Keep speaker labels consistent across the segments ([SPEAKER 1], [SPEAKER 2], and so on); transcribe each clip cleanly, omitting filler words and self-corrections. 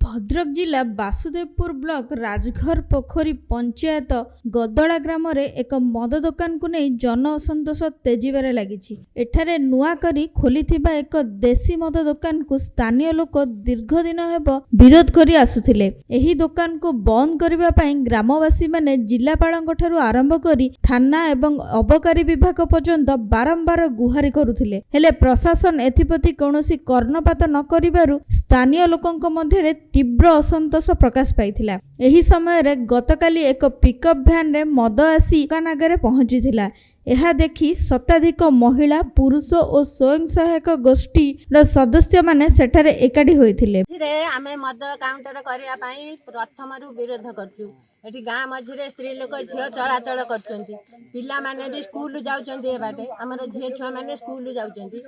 [SPEAKER 1] भद्रक जिला बासुदेवपुर ब्लॉक राजघर पोखरी पंचायत गदड़ा ग्राम रे एक मद दुकान को नहीं जन असंतोष तेजिबारे लागिछि। एठारे नुआ करी खोलिथिबा एक देसी मद दुकान को स्थानीय लोक दीर्घ दिन हेब विरोध करी आसुथिले। एही दुकान को बंद करिबा पई ग्रामवासी माने जिलापालଙ୍କ ठारू आरंभ करी थाना एवं अबकारी विभाग पर्यंत बारंबार गुहारी करुथिले, हेले प्रशासन एथिप्रति कोनोसी कर्णपात न करिबारु स्थानीय लोकंक मध्यरे तीव्र असंतोष प्रकाश पाइथिला। एही समय रे गतकाली एक पिकअप भ्यान रे मद आसी दुकान आगे पहुंचीथिला। यह देखि शताधिक महिला पुरुष और स्वयं सहायक गोष्ठी सदस्य माने सेठारे एकाठी होइथिले।
[SPEAKER 2] आमे मद काउंटर करिया पई प्रथमरु विरोध करछु। एठी गाँ मझिरे स्त्री लोक झियो चलाचल करछन्ती, पिला माने भी स्कूल जाउछन्ती। ए बाटे हमर झियो छुआ माने स्कूल जाउछन्ती,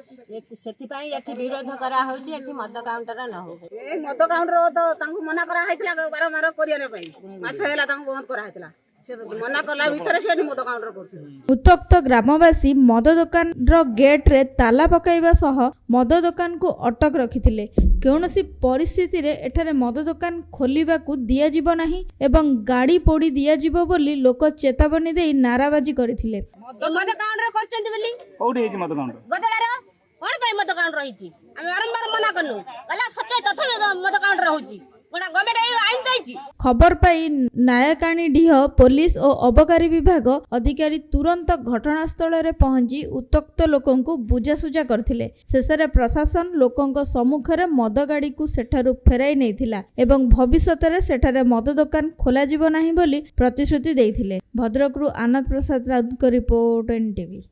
[SPEAKER 2] सेति पई एठी विरोध करा होउची। एठी मद काउंटर न हो।
[SPEAKER 3] ए मद काउंटर तो तांकु मना करा हैतिला बारंबार करिया पई मास हैला तांकु बंद करा हैतिला। मना कला भितर से मद काउंटर करछु।
[SPEAKER 1] उत्तक्त ग्रामवासी मद दुकान रो गेट रे ताला पकाइबा सह मद दुकान को अटक रखिथिले। कौनसी परिस्थिति रे एठारे मद दुकान खोलिबा को दिया जिवो नाही एवं गाड़ी पोड़ी दिया जिवो बोली लोक चेतावनी देई नाराबाजी करथिले।
[SPEAKER 2] मद काउंटर करछन्ती बोली
[SPEAKER 4] कोठी हेछि मद काउंटर
[SPEAKER 2] गदड़ार कोन पई मद काउंटर रहिछि। हम बारंबार मना करनु कला सत्य तथा मद काउंटर होछि।
[SPEAKER 1] खबर पाई नायकाणी डीह पुलिस और अबकारी विभाग अधिकारी तुरंत घटनास्थल रे पहुंची उत्तक्त लोकन को बुझासुझा करथिले। शेषरे प्रशासन लोकन को सम्मुख रे मद गाड़ी को सेठारु फेराई नैथिला एवं भविष्यत रे सेठारे मद दुकान खोला जिवो नाही बोली प्रतिश्रुति देइथिले। भद्रकरू आनंद प्रसाद राउत को रिपोर्ट एनटीवी।